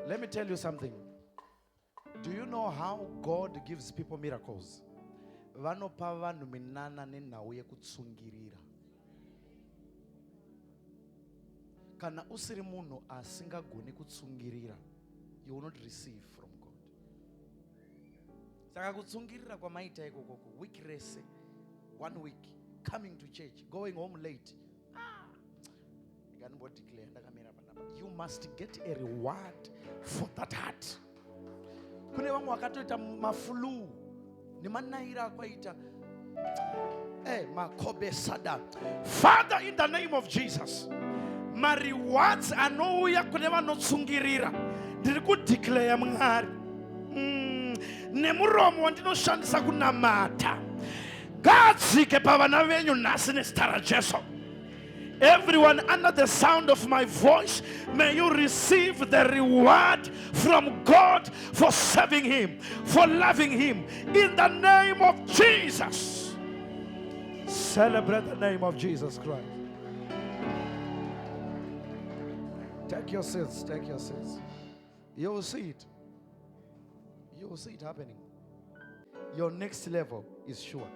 Let me tell you something. Do you know how God gives people miracles? Vanopa vanhu minana nenhau yekutsungirira. Kana usiri munhu asingagoni kutsungirira, you will not receive from God. Saka kutsungirira kwamaita ikoko, week rese, 1 week, coming to church, going home late. You must get a reward for that heart. Kune vamwe vakatoita maflu nemanaira akwaita makobe sada. Father, in the name of Jesus, my rewards anouya kune vanotsungirira ndiri kudeclare Mwari nemuromo wandinoshandisa kunamata ngadzike pavana venyu nhasi nezita raJesu. Everyone under the sound of my voice, may you receive the reward from God for serving Him, for loving Him, in the name of Jesus. Celebrate the name of Jesus Christ. Take your seats, take your seats. You will see it. You will see it happening. Your next level is sure.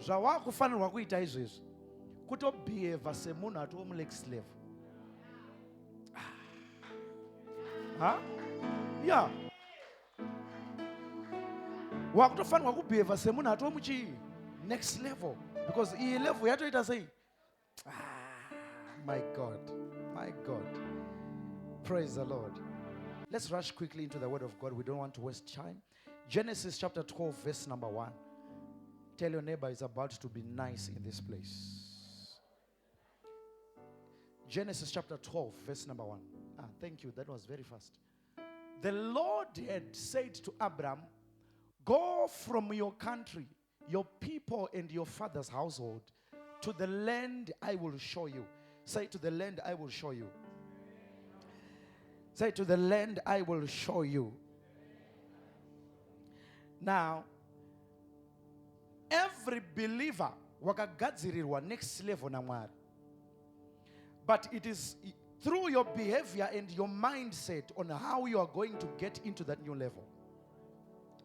Zvawakufanirwa kuita izvozvo kuto behave semunhu ati next level. Yeah. Wakutofanirwa kubehave semunhu ati muchi next level, because iyi level yatoita sei. My God. My God. Praise the Lord. Let's rush quickly into the word of God. We don't want to waste time. Genesis chapter 12 verse number 1. Tell your neighbor it's about to be nice in this place. Genesis chapter 12 verse number 1. Thank you. That was very fast. The Lord had said to Abram, go from your country, your people and your father's household to the land I will show you. Say, to the land I will show you. Say, to the land I will show you. Now, every believer wakagadzirirwa next level na Mwari. But it is through your behavior and your mindset on how you are going to get into that new level.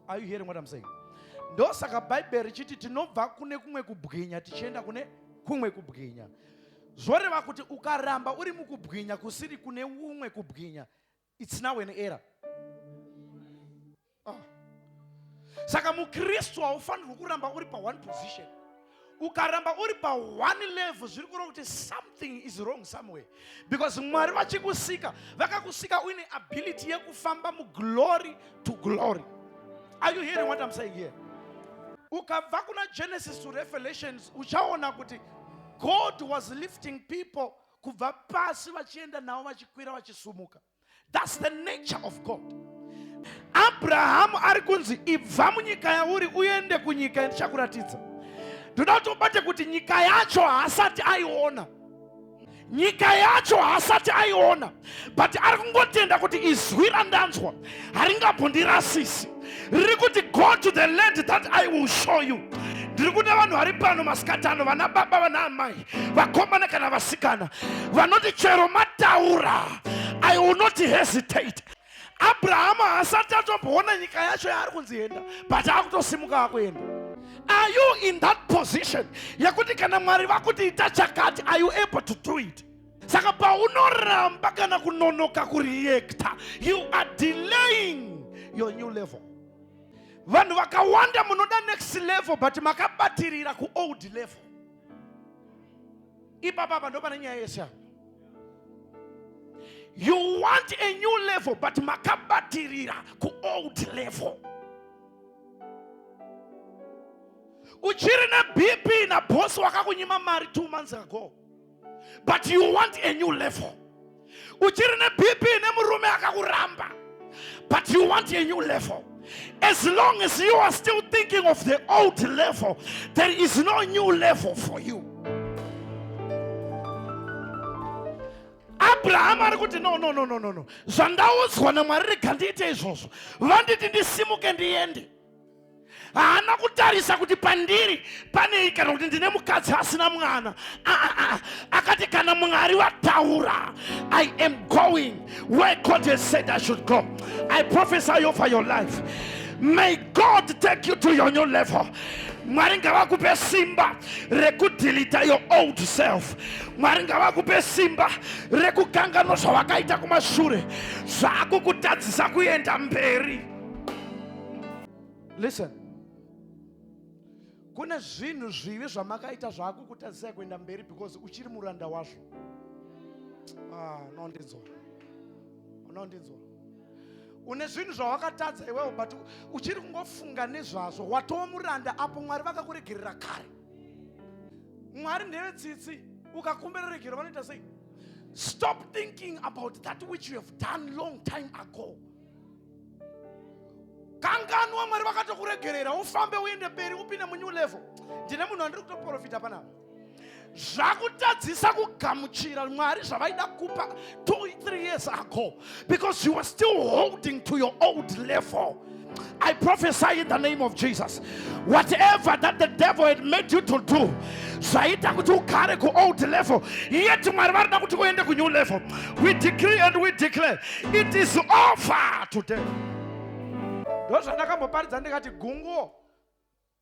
Are you hearing what I'm saying? Ndosaka Bible richiti tinobva kune kumwe kubwinya tichienda kune kumwe kubwinya. Zvoreva kuti ukaramba uri mukubwinya kusiri kune umwe kubwinya, it's now an error. Saka mukristu haufanirwi kuramba uri pa one position. Ukaramba uri pa one level, zviri kureva kuti something is wrong somewhere. Because Mwari vachikusika, vakakusika uine ability yekufamba mu glory to glory. Are you hearing what I'm saying here? Ukabva kuna Genesis to Revelations, uchaona kuti God was lifting people kubva pasi vachienda navo vachikwira vachisumuka. That's the nature of God. Abraham ari kunzi ibva munyika yauri uende kunyika yandichakuratidza. Ndoda kuti ubate kuti nyika yacho haasati aiona. Nyika yacho haasati aiona. But ari kungotenda kuti izwi randanzwa haringambondirasisi. Riri kuti go to the land that I will show you. Ndiri kuda vanhu vari pano masikatano, vana baba vana amai, vakomana kana vasikana, vanoti chero mataura, I will not hesitate. Abraham haasati atomboona nyika yacho yaari kunzienda, but akutosimuka akuenda. Are you in that position yakuti kana Mwari vakuti ita chakati, are you able to do it? Saka paunoramba kana kunonoka kureacta, you are delaying your new level. Vanhu vakawanda munoda next level but makabatirira ku old level. Ipapa ndo pana nyaya yesa. You want a new level but makabatirira ku old level. Uchiri na BP na boss wakakunyima mari 2 months ago, but you want a new level. Uchiri na BP na murume akakuramba, but you want a new level. As long as you are still thinking of the old level, there is no new level for you. Abraham ari kuti no. Zvandaudzwa naMwari regandiite izvozvo. Vanditi ndisimuke ndiende. haana kutarisa kuti pandiri pane kana kuti ndine mukadzi asina mwana. Akati kana Mwari wataura, I am going where God has said I should go. I prophesy over your life. May God take you to your new level. Mwari ngavakupe simba rekudilita your old self. Mwari ngavakupe simba rekukanganwa zvawakaita kumashure zvakukutadzisa kuenda mberi. Listen, kune zvinhu zvivi zvamakaita zvakukutadzisa kuenda mberi because uchiri muranda wazvo. Unondinzwa. Une zvinhu zvawakatadza iwewe but uchiri kungofunga nezvazvo. Watova muranda apo Mwari vakakuregerera kare. Mwari ndevetsitsi ukakumbererekera vanoita sei? Stop thinking about that which you have done long time ago. Kanganwa Mwari vakatokuregerera ufambe uende mberi upinde munew level. Ndine munhu andiri kutoprofita panapa. Zvakutadzisa kugamuchira Mwari zvavaida kupa 2-3 years ago because you were still holding to your old level. I prophesy in the name of Jesus. Whatever that the devil had made you to do, zvaita kuti ugare ku old level, yet Mwari varida kuti uende ku new level. We decree and we declare it is over today. Ndozvandakamboparidza ndikati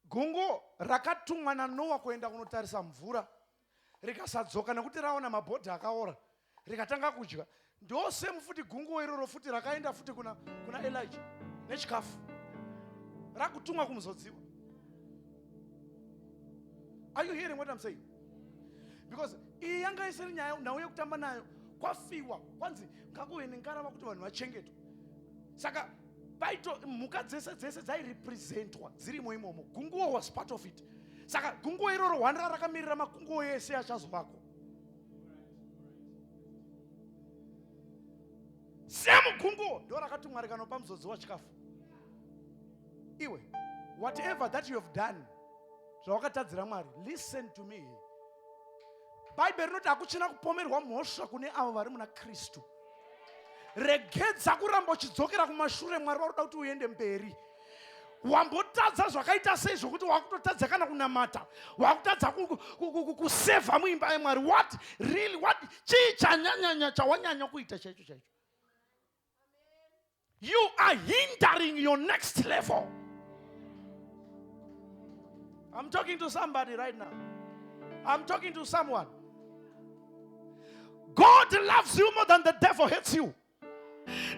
gungu rakatumwa naNoa kuenda kunotarisa mvura rikasadzoka nekuti raona mabhodhi akaora rikatanga kudya. Ndosemu futi gungu iroro futi rakaenda futi kuna Elijah nechikafu rakutumwa kumuzodziwa. Are you hearing what I'm saying? Because iyi yanga isiri nyaya nhau yekutamba nayo, kwafiwa kwanzi ngakuve nengarava kuti vanhu vachengetwe. Saka baito mhuka dzese dzairepresentwa dzirimo imomo. Gunguo was part of it. Saka gunguo iroro hwanda rakamirira makunguo ese achazovako. Semu gunguo ndo rakatumwa rikanopa muzodzi wachikafu. Iwe, whatever that you have done, zvawakatadzira Mwari, listen to me. Bible rinoti hakuchina kupomerwa mhosva kune avo vari muna Kristu. Regedza kuramba uchidzokera kumashure. Mwari varuda kuti uende mberi. Wambotadza zvakaita sei zvokuti wakutotadza kana kunamata, wakutadza kusevha muimba yaMwari. What really, what chii chanyanya chawanyanya kuita chaicho? You are hindering your next level. I'm talking to somebody right now. I'm talking to someone. God loves you more than the devil hates you.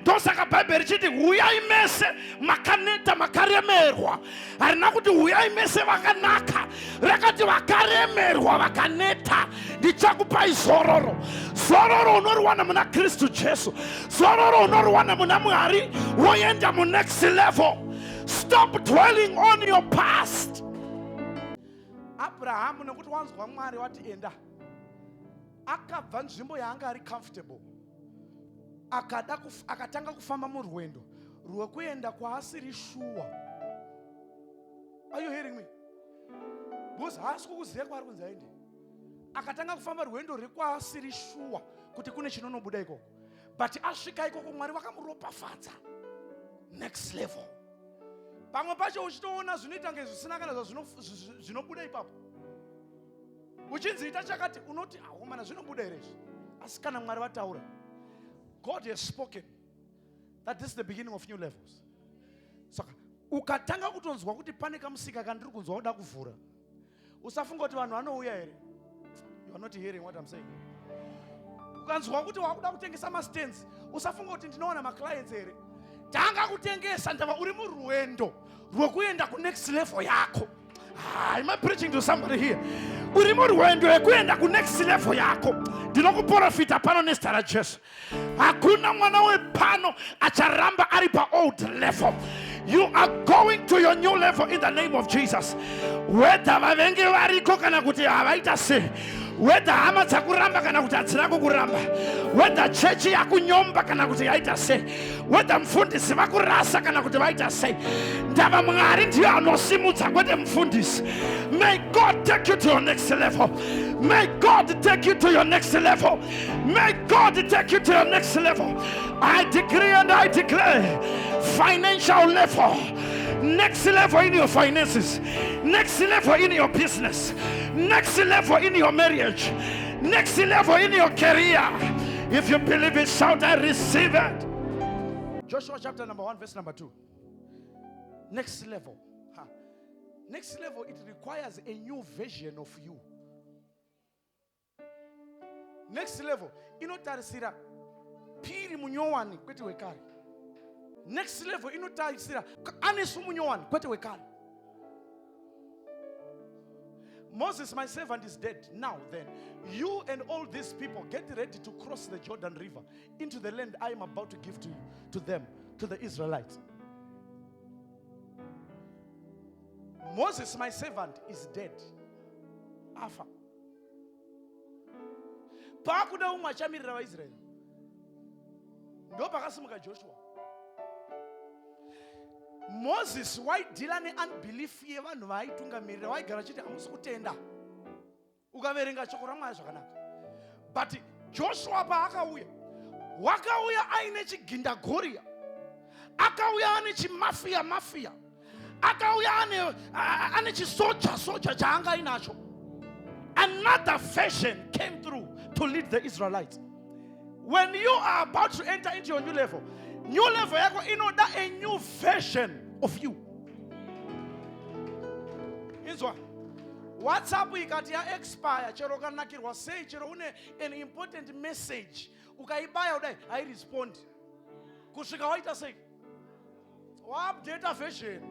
Ndosaka Bible richiti huyai mese makaneta makaremerwa. Harina kuti huyai mese vakanaka. Rakati vakaremerwa vakaneta. Ndichakupai zororo. Zororo unoriwana muna Kristu Jesu. Zororo unoriwana muna Mwari woenda mu next level. Stop dwelling on your past. Abraham nekuti wanzwa Mwari wati enda, akabva nzvimbo yaanga ari comfortable, akatanga kufamba murwendo rwekuenda kwaasiri shuwa. Are you hearing me? Because haasi kukuziva kwaari kunzi aende. Akatanga kufamba rwendo rekwaasiri shuwa kuti kune chinonobuda ikoko. But asvika ikoko Mwari vakamuropafadza. Next level. Pamwe pacho uchitoona zvinoita kunge zvisina kana zvinobuda ipapo. Uchinziita chakati unoti mana zvinobuda here izvi. Asi kana Mwari vataura, God has spoken that this is the beginning of new levels. Saka ukatanga kutonzwa kuti pane kamusika kandiri kunzwa uda kuvhura, usafunga kuti vanhu vanouya here. You are not hearing what I'm saying. Ukanzwa kuti wakuda kutengesa mastands, usafunga kuti ndinoona maclients here. Tanga kutengesa ndava uri murwendo rwekuenda ku next level yako. Am I preaching to somebody here? Uri murwendo rwekuenda ku next level yako. Ndinokuprofita pano nezita raJesu. Hakuna mwana wepano acharamba ari pa old level. You are going to your new level in the name of Jesus. Whether vavengi variko kana kuti havaita sei, whether hama dzakuramba kana kuti hadzina kukuramba, whether chechi yakunyomba kana kuti yaita sei, whether mufundisi vakurasa kana kuti vaita sei, ndava Mwari ndiye anosimudza kwete mufundisi. May God take you to your next level. May God take you to your next level. May God take you to your next level. I decree and I declare financial level, next level in your finances, next level in your business, next level in your marriage, next level in your career. If you believe it, shout, I receive it. Joshua chapter number 1 verse number 2. Next level. Next level, it requires a new version of you. Next level, inotarisira piri munyowani kwete wekari. Next level, inotarisira anesu munyowani kwete wekari. Moses, my servant, is dead. Now then, you and all these people get ready to cross the Jordan River into the land I am about to give to you, to them, to the Israelites. Moses, my servant, is dead. Afa. Pakuda umachamirira wa Israel. Ndo pakasimuka Joshua. Moses waidila ne unbelief yevanhu vaitungamirira vaigara chiti hamusi kutenda. Ukaverenga shoko raMwari zvakanaka. But Joshua paakauya, wakauya aine chigindagoriya. Akauya ane chimafia. Akauya ane chisoja chaanga inacho. Another version came through to lead the Israelites. When you are about to enter into your new level yako inoda a new version of you. Inzwa. WhatsApp ikati ya expire chero kanakirwa say chero une an important message ukaibaya udai I respond. Kusvika waita say wa update a version.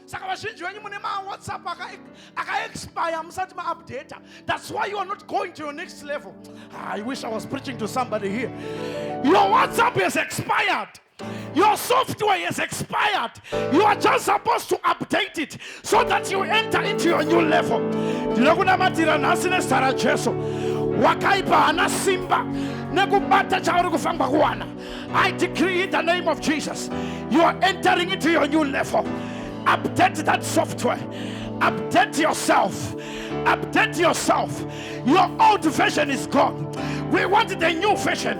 Saka vazhinji venyu mune ma WhatsApp aka expire musati ma update. That's why you are not going to your next level. I wish I was preaching to somebody here. Your WhatsApp has expired. Your software has expired. You are just supposed to update it so that you enter into your new level. Ndinokunamatira nhasi nezita raJesu. Wakaipa hana simba nekubata chauri kufamba kuwana. I decree in the name of Jesus, you are entering into your new level. Update that software. Update yourself. Update yourself. Your old version is gone. We want the new version.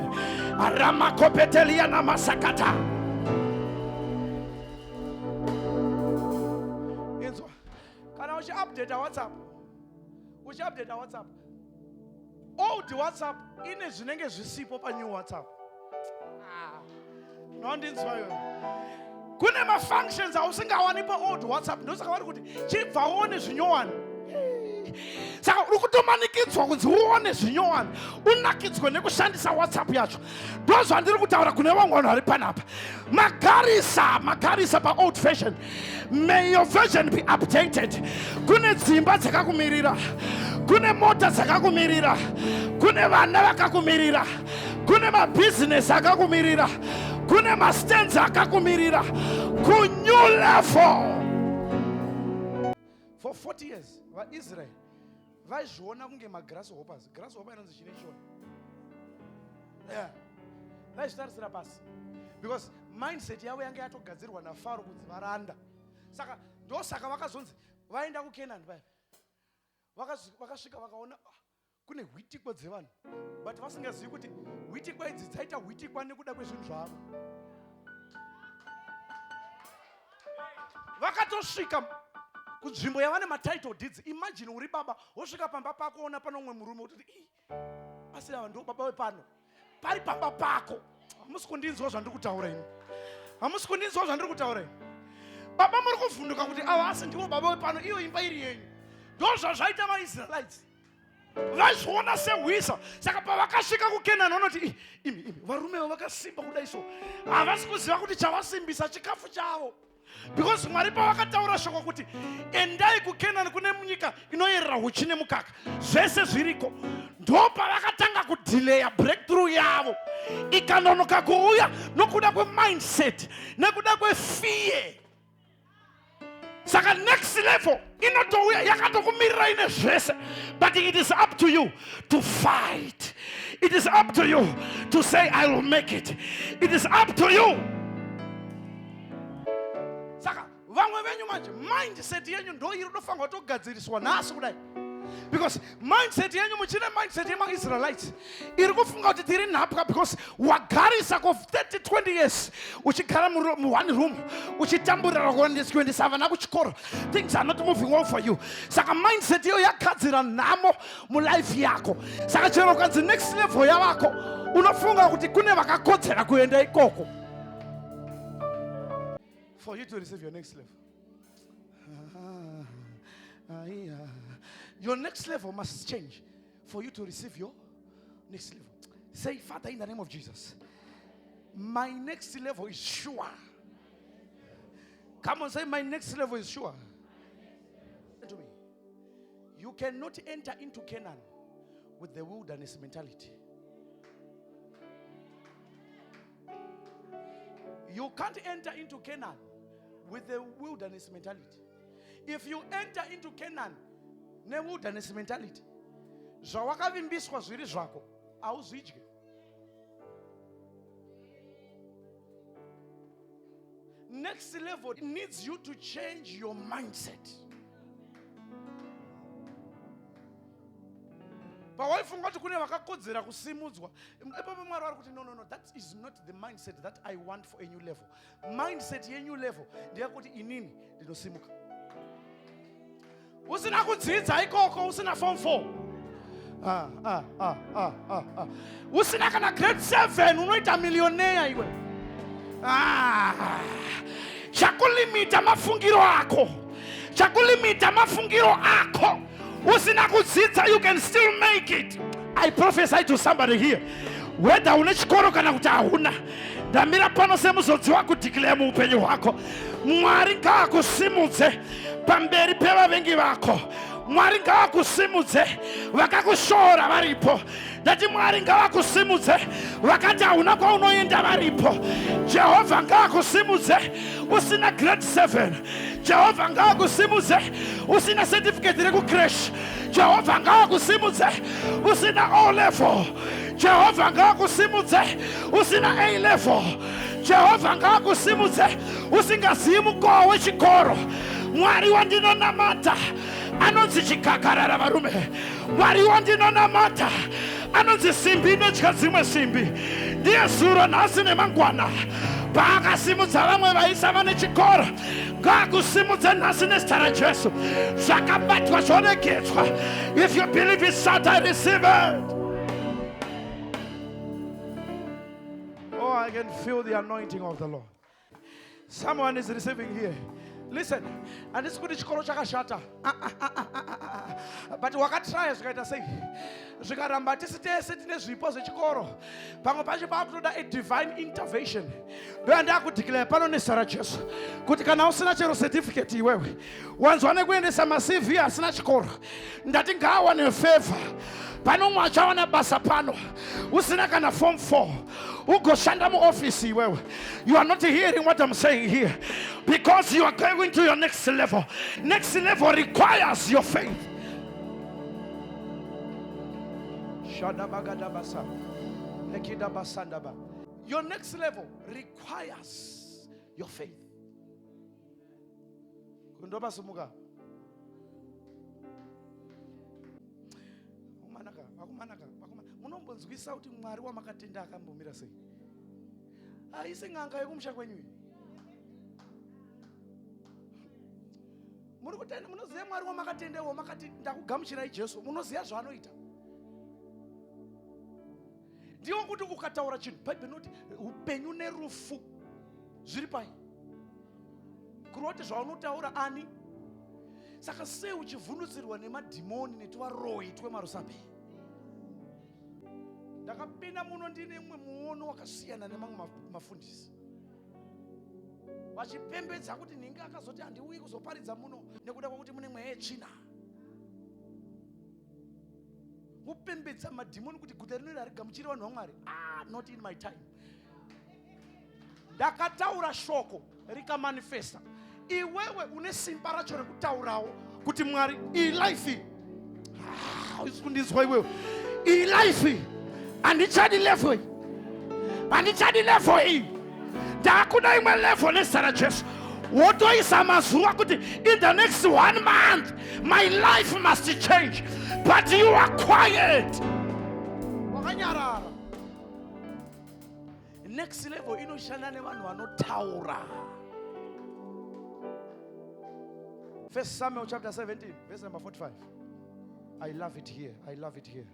Aramakopetelia na masakata. Inzo. Kana ushi update WhatsApp. Ushi update WhatsApp. Old WhatsApp ine zvinenge zvisipo pa new WhatsApp. Nondinzwayo. Kune ma functions ausingawani pa old WhatsApp ndosaka vari kuti chibva uone zvinyowani. Saka uri kutomanikidzwa kunzi uone zvinyowani unakidzwe nekushandisa WhatsApp yacho. Ndozvandiri kutaura kune vamwe vanhu vari panapa. Magarisa pa old version. May your version be updated. Kune dzimba dzakakumirira, kune mota dzakakumirira, kune vana vakakumirira, kune mabusiness akakumirira, kune mastenzi akakumirira ku new level. For 40 years vaIsrael vaizviona kunge magrasshoppers. Grasshopper inonzi chine chona. Yeah. Vaizvitarisira pasi. Because mindset yavo yanga yatogadzirwa naFaro kunzi varanda. Saka ndosaka vakazonzi vaenda kuKenani paya. Vakasvika vakaona kune hwitikwa dzevanhu. But vasingazivi kuti hwitikwa idzi dzaita hwitikwa nekuda kwezvinhu zvavo. Vakatosvika kunzvimbo yavane matitle deeds. Imagine uri baba wosvika pamba pako ona pano umwe murume kuti asi ava ndo baba wepano. Pari pamba pako. Hamusi kundinzwa zvandiri kutaura imi. Hamusi kundinzwa zvandiri kutaura imi. Baba muri kuvhunduka kuti ava asi ndiwo baba wepano iyo imba iri yenyu. Ndozva zvaita vaIsraelites. Vaizviona sehwisa. Saka pavakasvika kuKenani vanoti imi varume vakasimba kudai so. Havasi kuziva kuti chavasimbisa chikafu chavo. Because Mwari pavakataura shoko kuti endai kuKenani kune munyika inoyerera huchi nemukaka. Zvese zviriko. Ndo pavakatanga kudelaya breakthrough yavo. Ikanonoka kuuya nokuda kwemindset, nekuda kwefear. Saka next level inotouya yakatokumirira ine zvese. But it is up to you to fight. It is up to you to say I will make it. It is up to you. Saka vamwe venyu manje mindset yenyu ndo iri kufanirwa kugadziriswa nhasi kudai. Because mindset yenyu muchine mindset yema-Israelites iri kufunga kuti tiri nhapwa because wagarisa for 30-20 years uchigara mu1 room uchitamburira kuendesa vana kuchikoro. Things are not moving well for you. Saka mindset iyo yakadzira nhamo mulife yako. Saka chero kanzi next level yavako unofunga kuti kune vakakodzera kuenda ikoko. For you to receive your next level, your next level must change for you to receive your next level. Say, Father, in the name of Jesus, my next level is sure. Come on, say, my next level is sure. To me, you cannot enter into Canaan with the wilderness mentality. You can't enter into Canaan with the wilderness mentality. If you enter into Canaan ne wilderness mentality, zvawakavimbiswa zviri zvako hauzvidye. Next level needs you to change your mindset. Pawaifunga kuti kune vakakodzera kusimudzwa, ipapo Mwari ari kuti no, that is not the mindset that I want for a new level. Mindset ye new level ndeyekuti inini ndinosimuka. Usina kudzidza ikoko, usina form 4. Usina kana grade 7 unoita millionaire iwe. Chakulimita mafungiro ako. Chakulimita mafungiro ako. Usina kudzidza, you can still make it. I prophesy to somebody here. Whether une chikoro kana kuti hauna, ndamira pano semuzodziwa kudeclare muupenyu hwako. Mwari ngaakusimudze pamberi pevavengi vako. Mwari ngaakusimudze vakakushora varipo. Ndati Mwari ngaakusimudze vakati hauna kwaunoenda varipo. Jehovha ngaakusimudze usina grade 7. Jehovha ngaakusimudze usina certificate rekucrash. Jehovha ngaakusimudze usina O level. Jehovha ngaakusimudze usina A level. Jehovha ngaakusimudze usingazivi mukowa wechikoro. Mwari wandinonamata anonzi chikakarara varume. Mwari wandinonamata anonzi simbi inotya dzimwe simbi. Ndiye zuro nhasi nemangwana paakasimudza vamwe vaisa vane chikoro, ngaakusimudze nhasi nezita raJesu. Zvakabatwa zvonegetswa. If you believe it, shout, I receive it. Oh, I can feel the anointing of the Lord. Someone is receiving here. Listen, and this good chikoro chakashata. But wakatry zvikaita sei? Zvikaramba tisitese tine zvipo zvechikoro. Pamwe pacho pakutoda a divine intervention. Ndoya ndakudeclare pano nezita raJesu kuti kana usina chero certificate iwewe, wanzwa nekuendesa maCV asina chikoro, ndati ngaawane favor. Pano mwachawana basa pano usina kana form 4 ugoshanda mu office iwewe. You are not hearing what I'm saying here, because you are going to your next level. Next level requires your faith. Your next level requires your faith. Munombonzwisa kuti Mwari wamakatenda akambomira sei? Haisi ng'anga yekumusha kwenyu. Muri kutenda, munoziva Mwari wamakatendewo, makati ndakugamuchirai Jesu, munoziva zvaanoita. Ndiwo kuti ukataura chinhu, Bhaibheri inoti upenyu nerufu zviri pai. Kuroti zvaunotaura ani. Saka sei uchivhundutsirwa nemadhimoni netuvaroyi twemarusambe? Ndakapinda muno ndine mumwe muono wakasiyana nemamwe mafundisi. Vachipembedza kuti ninge akazoti handiuyi kuzoparidza muno nekuda kwokuti mune mweya yetsvina. Kupembedza madhimoni kuti guta rino harigamuchiri vanhu vaMwari. Not in my time. Ndakataura shoko rikamanifesta. Iwewe une simba racho rekutaurawo kuti Mwari ilife kundizwa iwewe ilife andichadi level iyi, andichadi level iyi, ndakuna imwe level nezita raJesu. wotoisa mazuva kuti in the next 1 month my life must change, but you are quiet. Wakanyarara. Next level inoshanda nevanhu vanotaura. 1 Samuel chapter 17 verse number 45. I love it here. I love it here.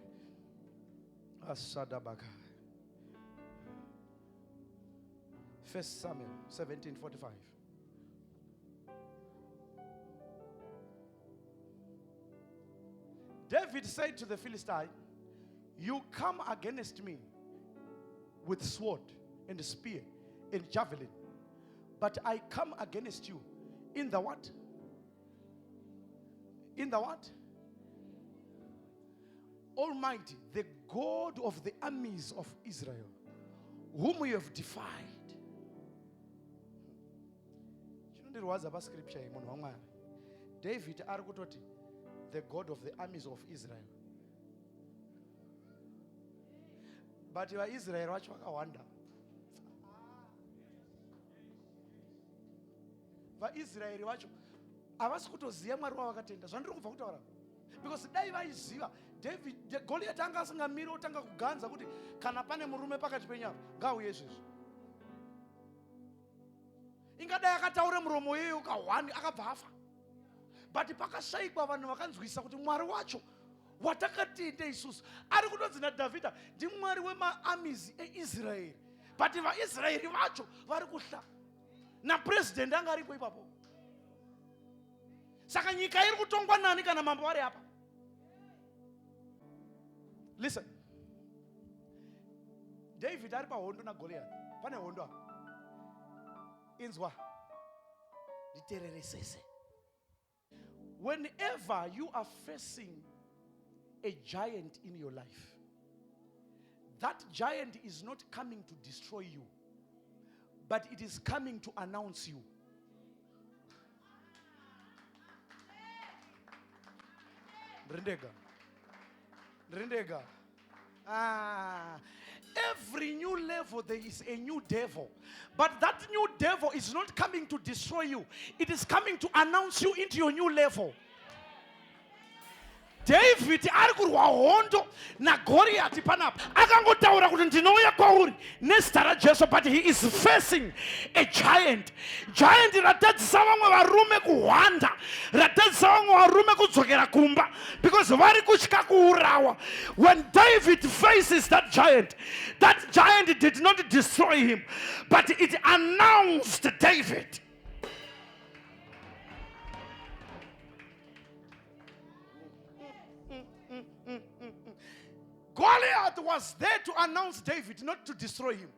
Asadabaka. 1 Samuel 17:45. David said to the Philistine, you come against me with sword and spear and javelin, but I come against you in the what? In the what? Almighty, the God of the armies of Israel, whom we have defied. There was a scripture in David argued, the God of the armies of Israel. But you are Israel, watch wonder. But Israel, watch. I was going to see because David, Goliath anga singamiro tanga kuganza kuti kana pane murume pakati penyama ngauye izvizvi. Ingadai akataura muromo yeye ukahwani akabva afa. But pakashayikwa vanhu vakanzwisa kuti Mwari wacho watakatinde isusu ari kudonzi naDhavhidha ndiMwari wema-armies eIsraeri. But vaIsraeri vacho vari kuhla. Napresident anga aripo ipapo. Saka nyika iri kutongwa nani kana mambo ari apa? Listen. David ari pahondo na Goliath. Pane hondo apa. Inzwa. Ditereresese. Whenever you are facing a giant in your life, that giant is not coming to destroy you, but it is coming to announce you. Rindega. Every new level there is a new devil, but that new devil is not coming to destroy you, it is coming to announce you into your new level. David ari kurwa hondo na Goliath panapa akangotaura kuti ndinouya kwauri nezita raJesu, but he is facing a giant ratadzisa vamwe varume kuhwanda, ratadzisa vamwe varume kudzokera kumba, because vari kutya kuurawa. When David faces that giant did not destroy him, but it announced David. Goliath was there to announce David, not to destroy him.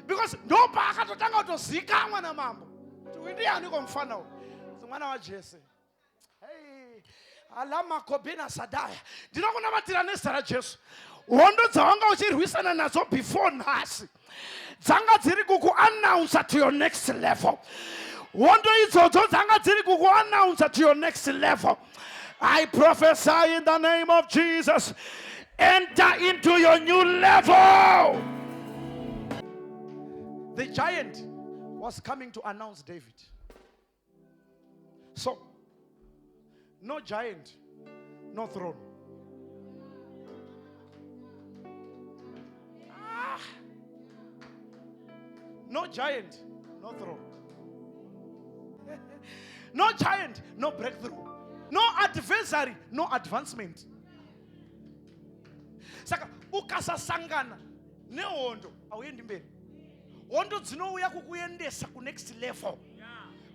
Because ndopa akatotanga kutozikamwa na mambo. Tuindiani kwa mfano. Mwana wa Jesse. Hey, alama kobena sadaya. Ndinokunamatira nezita raJesu. Hondo dzawanga uchirwisana nazo before nhasi. Dzanga dziri kuku-announce to your next level. Hondo idzodzo dzanga dziri kuku-announce to your next level. I prophesy in the name of Jesus, enter into your new level. The giant was coming to announce David. So, no giant, no throne. No giant, no throne. No giant, no breakthrough. No adversary, no advancement. Saka ukasasangana nehondo auendi mberi. Hondo dzinouya kukuendesa ku next level.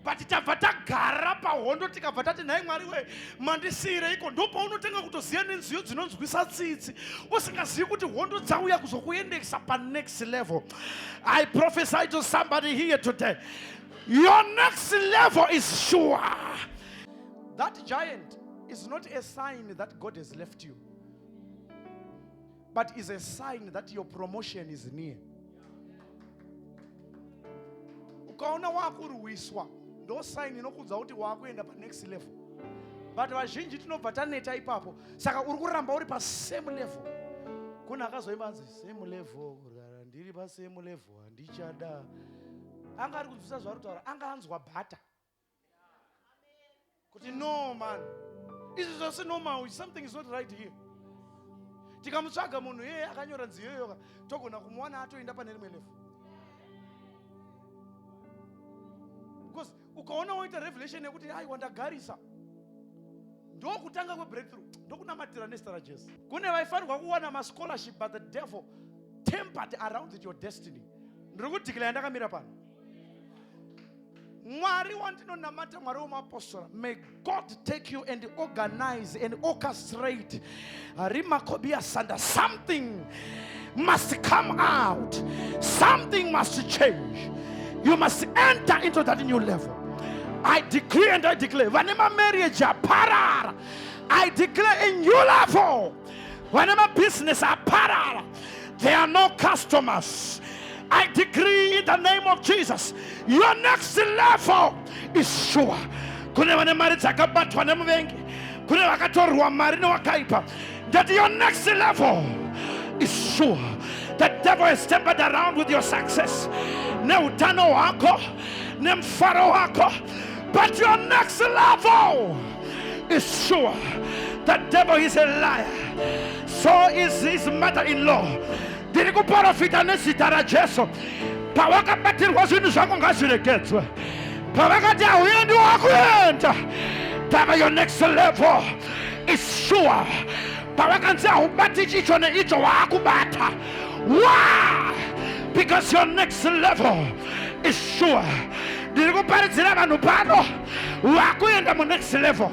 But tabva tagara pahondo tikabva tati nhai Mwari we mandisiyire iko, ndipo unotenga kutoziya nenziyo dzinonzwisa tsitsi usingazivi kuti hondo dzauya kuzokuendesa pa next level. I prophesy to somebody here today, your next level is sure. That giant is not a sign that God has left you, but is a sign that your promotion is near. Ukaona wakurwiswa ndo sign inokudza kuti wakuenda pa next level. But vazhinji tinobva taneta ipapo, saka uri kuramba uri pa same level. Kuna akazoimba anzi same level ndiri pasi yemulevu handichada. Anga ari kunzwisa zvari kutaura, anga anzwa bhata. Kuti no man, izvi zvose normal, something is not right here. Tikamutsvaga munhu yeye akanyora nziyo iyoyo togona kumuwana atoenda pane rimwe level. Because ukaona waita revelation yekuti aiwa ndagarisa, ndokutanga kwebreakthrough, ndokunamatira nezita raJesu. Kune vaifanirwa kuwana mascholarship but the devil tempered around your destiny. Ndiri kudhikira ndakamira pano. Mwari wandinonamata, Mwari wamapostora, may God take you and organize and orchestrate rimakobia sanda. Something must come out, something must change. You must enter into that new level. I decree and I declare, whenever marriage are parar, I declare a new level. Whenever business are parar, there are no customers. I decree in the name of Jesus, your next level is sure. That your next level is sure. The devil is tempered around with your success. But your next level is sure. The devil is a liar. So is his mother-in-law. Diri kuprofita nezita raJesu. Pawakabatirwa zvinhu zvako ngazviregedzwe. Pawakati auendi wakuenda. Tava your next level is sure. Pawakanzi aubati icho neicho waakubata. Why? Because your next level is sure. Diri kuparidzira vanhu pano wakuenda mu next level.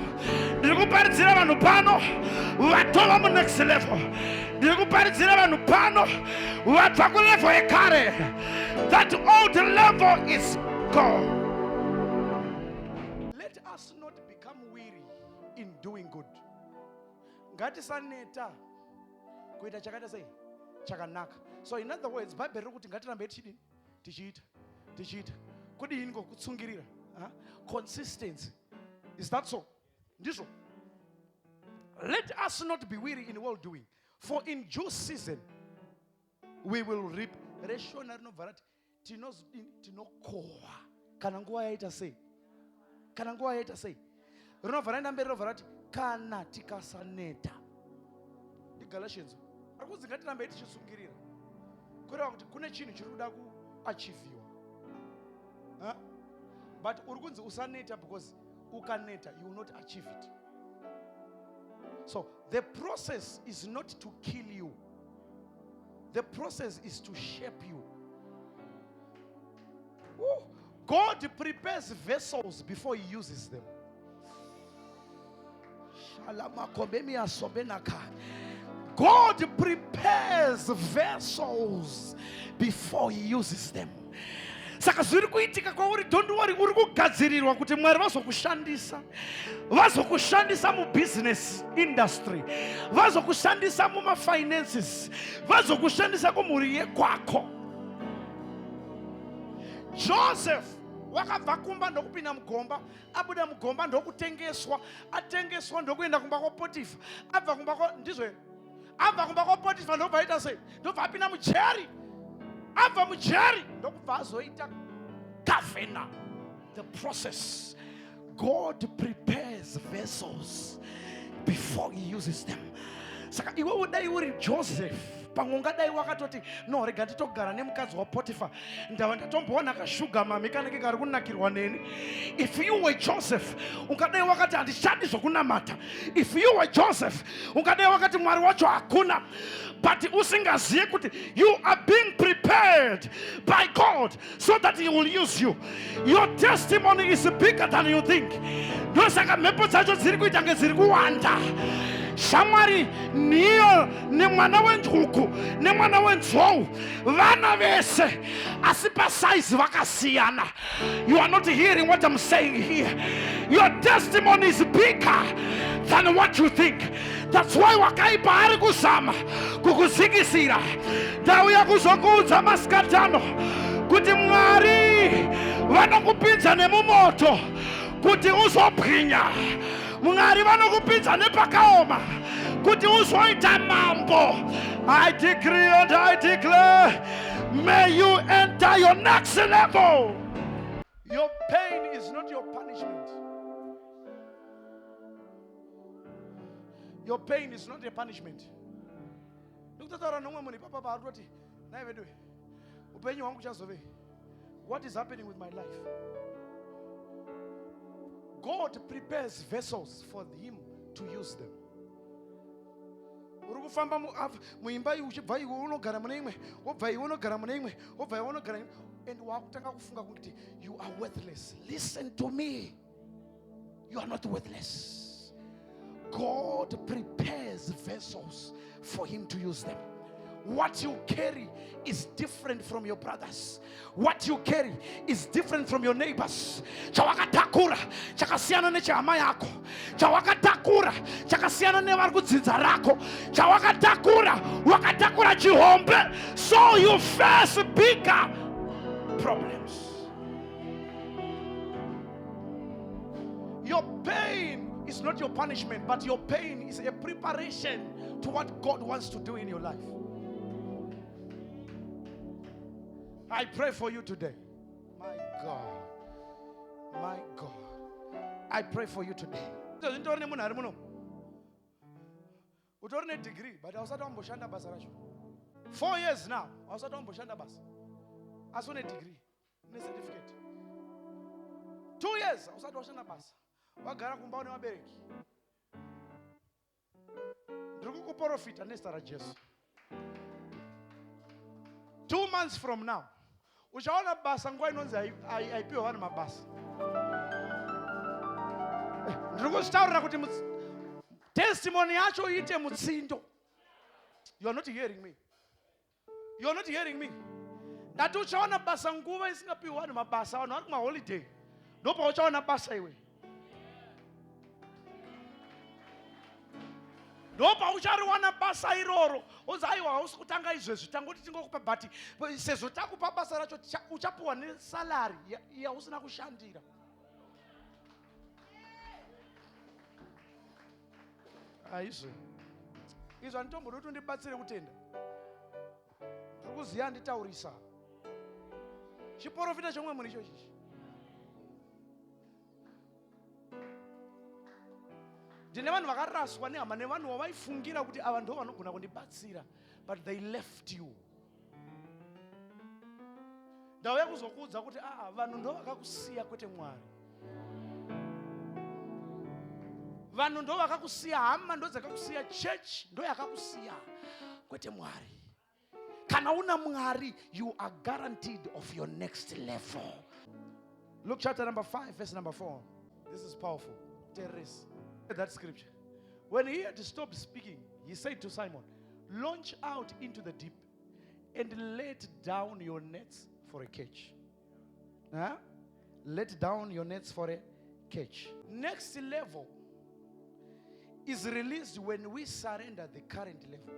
Diri kuparidzira vanhu pano vatova mu next level. That old level is gone. Let us not become weary in doing good. Ngatisaneta kuita chakaita sei chakanaka. So in other words, Bible rikuti ngatirambe tichiita kudini kutsungirira, consistency. Is that so? Ndizvo. Let us not be weary in well doing, for in due season we will reap. Reshona rinobva rati tinokohwa kana nguva yaita sei. Kana nguva yaita sei. Rinobva raenda mberi rinobva rati kana tikasaneta. IGalatians arikunzi ngatirambe tichisungirira kureva kuti kune chinhu chiri kuda kuachievhiwa. But uri kunzi usaneta because ukaneta you will not achieve it. So the process is not to kill you. The process is to shape you. Ooh. God prepares vessels before He uses them. God prepares vessels before He uses them. Saka zviri kuitika kwauri, don't worry, uri kugadzirirwa kuti Mwari vazokushandisa. Vazokushandisa mu business industry. Vazokushandisa mu finances. Vazokushandisa kumhuri yekwako. Joseph wakabva kumba ndokupinda mugomba, abuda mugomba ndokutengeswa, atengeswa ndokuenda kumba kwaPotifa. Abva kumba kwa ndizvo. Abva kumba kwaPotifa ndobva aita sei? Ndobva apinda mujeri. Abva mujeri ndokubva azoita governor. The process. God prepares vessels before He uses them. Saka iwe udai uri Joseph, pangongadai wakatoti no rega nditogara nemukadzi waPotifa ndava ndatomboona kashuga mami kanenge kari kunakirwa neni. If you were Joseph ungadai wakati handishandi zvokunamata. If you were Joseph ungadai wakati Mwari wacho hakuna. But usingaziye kuti you are being prepared by God so that He will use you. Your testimony is bigger than you think. Ndosaka mhepo dzacho dziri kuita nge dziri kuwanda. Shamwari niyo ni mwana wenjuku, ni mwana wenzou, vana vese asi pa size vakasiyana. You are not hearing what I'm saying here. Your testimony is bigger than what you think. That's why wakaipa ari kuzama kukuzikisira. Ndauya kuzokuudza masikatano kuti Mwari vanokupinza nemumoto kuti uzobwinya. Mwari vanokupinza nepakaoma kuti uzoita mambo. I decree and I declare, your next level. Your pain is not your punishment. Your pain is not a punishment. What is happening with my life? God prepares vessels for him to use them. You are worthless. Listen to me. You are not worthless. God prepares vessels for him to use them. What you carry is different from your brothers. What you carry is different from your neighbors. Chawakatakura chakasiana ne chama yako. Chawakatakura chakasiana ne varikudzidza rako. Chawakatakura wakatakura chihombe, so you face bigger problems. Your pain is not your punishment, but your pain is a preparation to what God wants to do in your life. I pray for you today. My God. My God. I pray for you today. You don't have a degree, but I was at 4 years now. I was at I was on a degree, a certificate. 2 years, I was at Bas. Wagara kumbaone mabereki. Ndiri kuprofita nesta Jesu. 2 months from now, uchaona basa ngwa inonzi aipiwa vanhu mabasa. Ndiri kutaurira kuti testimony yacho iite mutsindo. You are not hearing me. You are not hearing me. Ndati uchaona basa nguva isingapiwa vanhu mabasa, vanhu vari kuma holiday. Ndopa uchaona basa iwe. Ndopa uchariwana basa iroro. Ozaiwa hausikutanga izvezvi tangoti tingokupa bhati sezvo takupa basa racho uchapuwa nesalari yausina kushandira. Aizvo. Izvo handitombo kuti undibatsire kutenda. Ndiri kuziya nditaurisa. Chiprofita chomwe muri ichochi. Ndine vanhu vakaraswa nehama nevanhu vavaifungira kuti ava ndo vanogona kundibatsira, but they left you. Ndauya kuzokuudza kuti vanhu ndo vakakusiya kwete Mwari. Vanhu ndo vakakusiya, hama ndo dzakakusiya, church ndo yakakusiya kwete Mwari. Kana una Mwari, you are guaranteed of your next level. Luke chapter number 5, verse number 4. This is powerful. Terrace. That scripture. When he had stopped speaking, he said to Simon, launch out into the deep and let down your nets for a catch. Huh? Let down your nets for a catch. Next level is released when we surrender the current level.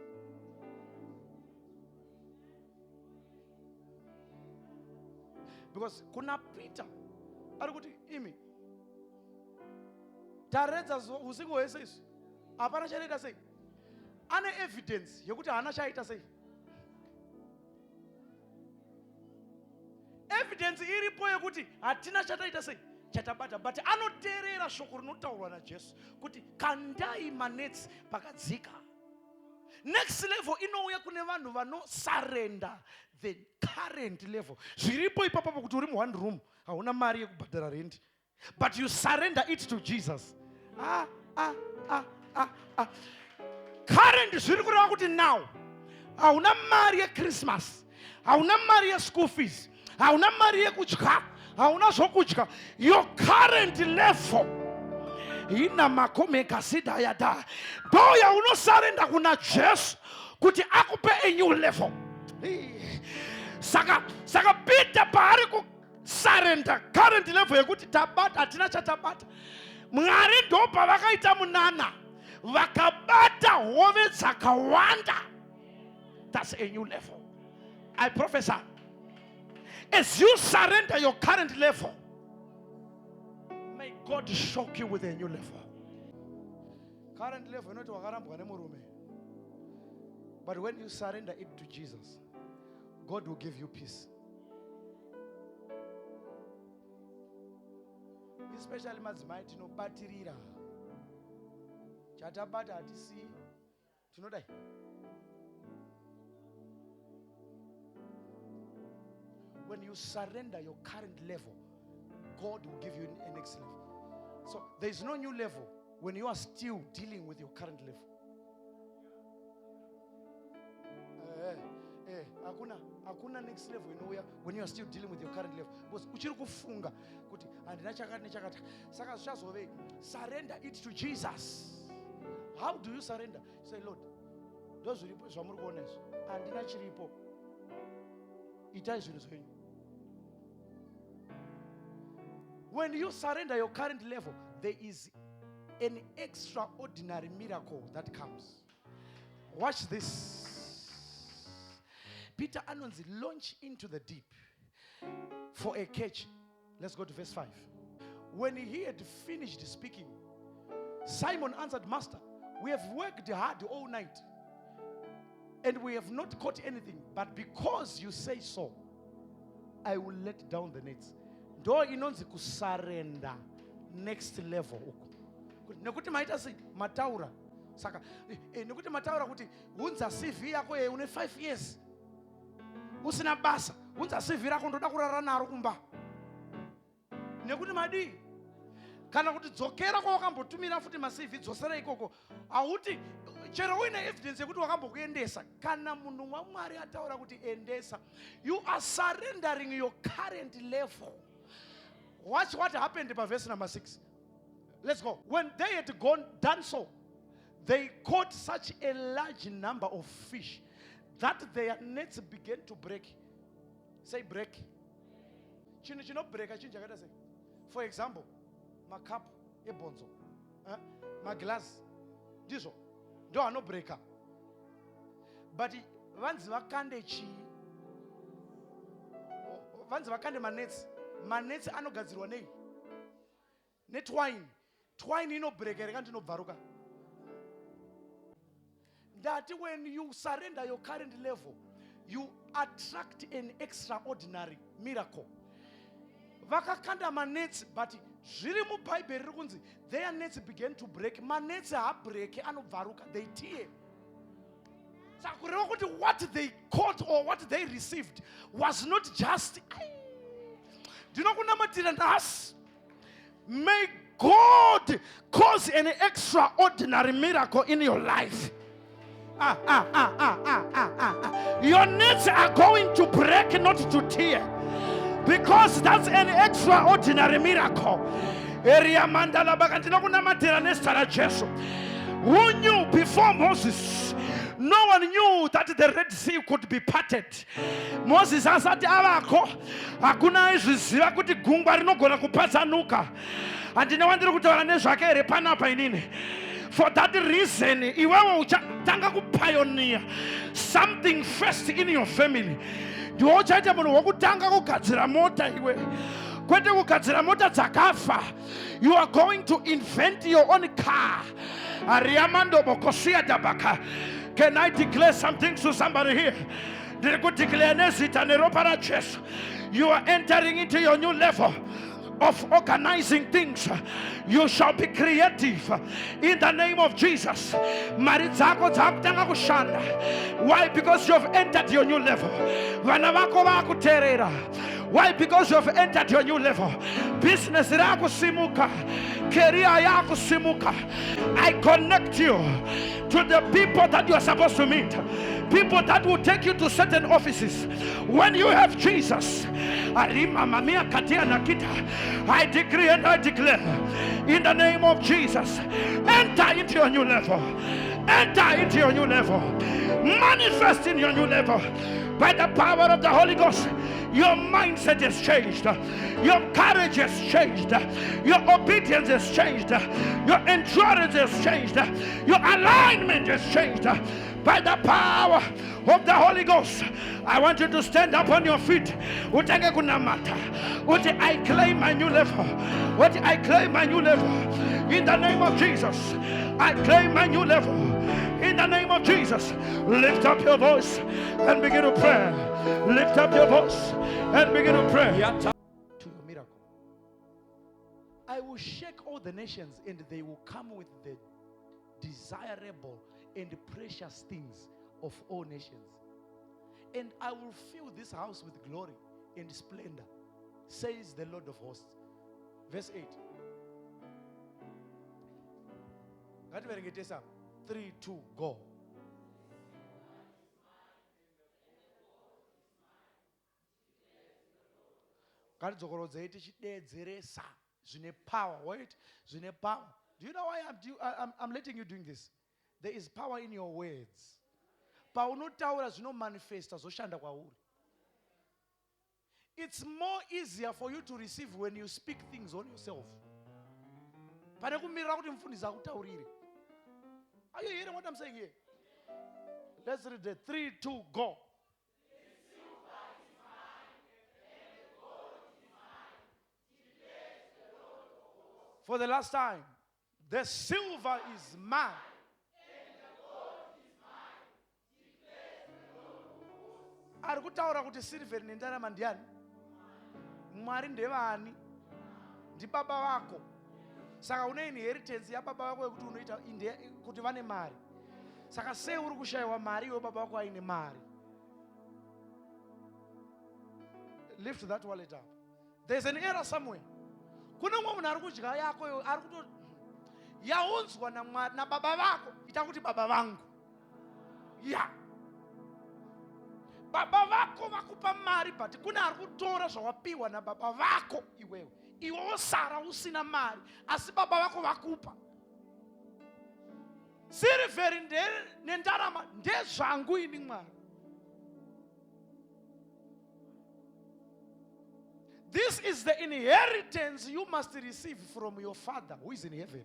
Because kuna Peter arikuti imi taredza usiku wese isu apana chaita sei, ane evidence yekuti hana chaita sei. Evidence iripo yekuti hatina chataita sei chatabata, but anoteerera shoko rinotaurwa naJesu kuti kandai manets pakadzika. Next level inouya kune vanhu vano surrender the current level. Zviripo ipapo kuti uri mu one room hauna mari yekubhadhara rent, but you surrender it to Jesus. Current zviri kureva kuti now hauna mari yeChristmas, hauna mari yeschool fees, hauna mari yekudya, hauna zvokudya. Your current level ina makome kasida yada ndoya unosarenda kuna Jesu kuti akupe a new level. Saka Peter paari ku surrender current level yekuti tabata hatina chatabata, Mwari ndo pavakaita munana vakabata hove dzakawanda. That's a new level. I prophesy, as you surrender your current level, may God shock you with a new level. Current level not wakarambwa nemurume, but when you surrender it to Jesus, God will give you peace. especially madzimai tinobatirira. Chatabata hatisi tinodai. When you surrender your current level, God will give you a next level. So there is no new level when you are still dealing with your current level. Hakuna next level when you are still dealing with your current level. Because uchiri kufunga kuti andina chakati nechakati. Saka zvichazove surrender it to Jesus. How do you surrender? Say, Lord, those zvamuri kuona izvo andina chiripo. Itai zvinhu zvenyu. When you surrender your current level, there is an extraordinary miracle that comes. Watch this. Peter announces launch into the deep for a catch. Let's go to verse 5. When he had finished speaking, Simon answered, Master, we have worked hard all night and we have not caught anything, but because you say so, I will let down the nets. Do inonzi kusarenda next level. Nekuti maita si mataura. Saka nekuti mataura kuti unza CV yako une 5 years. Usina basa, unza CV rako ndoda kurara naro kumba. Nekuti madi kana kuti dzokera kwa wakambotumira futi ma CV dzosera ikoko. Auti chero uine evidence yekuti wakambokuendesa. Kana munhu wa Mwari ataura kuti endesa, you are surrendering your current level. Watch what happened by verse number 6. Let's go. When they had done so, they caught such a large number of fish that their nets began to break. Say break. Chino break. For example, my cup, a bonzo, my glass, this one, do no breaker. But once wakande manets anogadzirwa nei netwine inobreaker kanti inobvaruka. That when you surrender your current level, you attract an extraordinary miracle. Vakakanda manets, but zviri muBhayibheri riri kunzi their nets began to break. Manets haabreak anobvaruka, they tear. So what they caught or what they received was not just. Do you know what? May God cause an extraordinary miracle in your life. Your nets are going to break, not to tear, because that's an extraordinary miracle. Who knew before Moses? No one knew that the Red Sea could be parted. Moses asati avako hakuna izviziva kuti gungwa rinogona kupatsanuka. Handina wandiri kutaura nezvake here panapa inini. For that reason, iwewe uchatanga kupioneer something first in your family. Ndiwe uchaita munhu wokutanga kugadzira mota iwe. Kwete kugadzira mota dzakafa. You are going to invent your own car. Ariamando bokosia dabaka. Can I declare something to somebody here? You are entering into your new level of organizing things. You shall be creative in the name of Jesus. Why? Because you have entered your new level. Why? Because you have entered your new level. Business yako simuka, career yako simuka. I connect you to the people that you are supposed to meet. People that will take you to certain offices. When you have Jesus, I decree and I declare in the name of Jesus, enter into your new level. Enter into your new level. Manifest in your new level. By the power of the Holy Ghost, your mindset has changed. Your courage has changed. Your obedience has changed. Your endurance has changed. Your alignment has changed. By the power of the Holy Ghost, I want you to stand up on your feet. I claim my new level. I claim my new level. In the name of Jesus, I claim my new level. In the name of Jesus, lift up your voice and begin to pray. Lift up your voice and begin to pray. To your miracle. I will will shake all the nations, and they will come with the desirable and precious things of all nations. And I will fill this house with glory and splendor, says the Lord of hosts. Verse 8. 3, 2, go. Power. Wait, power. Do you know why I'm letting you doing this? There is power in your words. Power no tower as no manifest as oshanda kwauri. It's more easier for you to receive when you speak things on yourself. Are you hearing what I'm saying here? Let's read it. 3, 2, go. For the last time, the silver is mine. Ari kutaura kuti silver nendarama ndiani? Mwari ndevani? Ndi baba vako. Saka une inheritance ya baba vako yekuti unoita kuti vane mari. Saka sei uri kushayiwa mari iwe baba vako aine mari? Lift that wallet up. There's an error somewhere. Kuna munhu ari kudya yako ari kuto yaunzwa na baba vako ita kuti baba vangu. Yeah. Baba vako vakupa mari, but kuna ari kutora zvawapiwa na baba vako iwewe. Iwe osara usina mari, asi baba vako vakupa. Silver nendarama ndezvangu ini Mwari. This is the inheritance you must receive from your Father who is in heaven.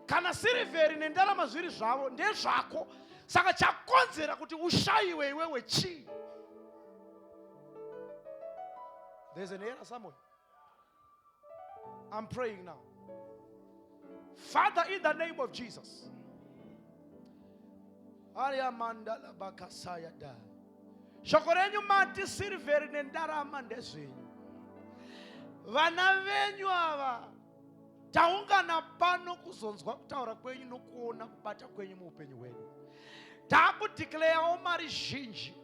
Kana silver nendarama zviri zvavo ndezvako, saka chakonzera kuti ushayiwe iwewe chi. There's an error somewhere. I'm praying now. Father, in the name of Jesus. Shokorenyu mati silver nendarama ndezvenyu. Vana venyu ava taungana pano kuzonzwa kutaura kwenyu nokuona kubata kwenyu muupenyu hwedu. Takudeclare mari zhinji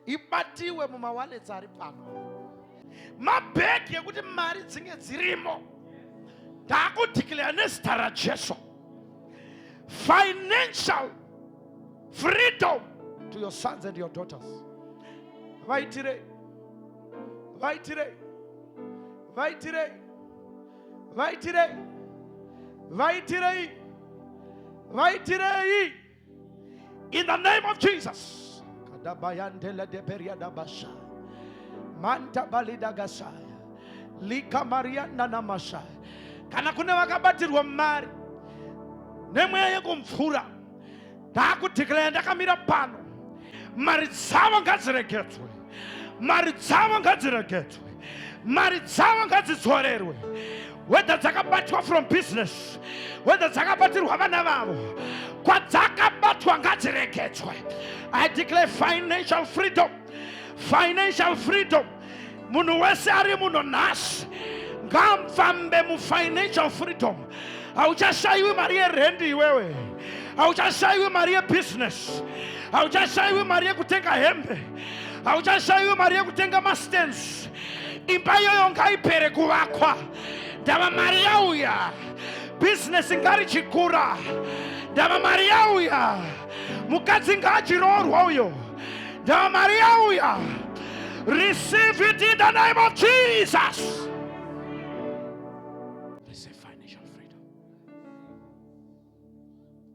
ibatiwe mumawalets ari pano. Mabhegi yekuti mari dzinge dzirimo takudeclare nezita raJesu. Financial freedom to your sons and your daughters. Vaitire. Vaitire. Vaitire. Vaitire. Vaitire. Vaitire. In the name of Jesus. Kadabayandela de Beriada Basha. Manta balida gasaya. Lika Mariana namasha. Kana kune vakabatirwa mari. Nemweya yekumvura. Ndakudeclare ndakamira pano. Mari dzavo ngadziregedzwe. Mari dzavo ngadziregedzwe. Mari dzavo ngadzitsorerwe. Whether dzakabatwa from business, whether dzakabatirwa vana vavo, kwadzakabatwa ngadziregedzwe. I declare financial freedom. Financial freedom. Munhu wese ari muno nhasi ngamfambe mu financial freedom. Hauchashayiwi mari yerendi iwewe. Hauchashayiwi mari yebusiness. Hauchashayiwi mari yekutenga hembe. Hauchashayiwi mari yekutenga mastens. Imba yoyo ngaipere kuvakwa. Ndava mari yauya. Business ngari chikura. Ndava mari yauya. Mukadzi ngachiroorwa uyo. Ndava mari yauya. Receive it in the name of Jesus.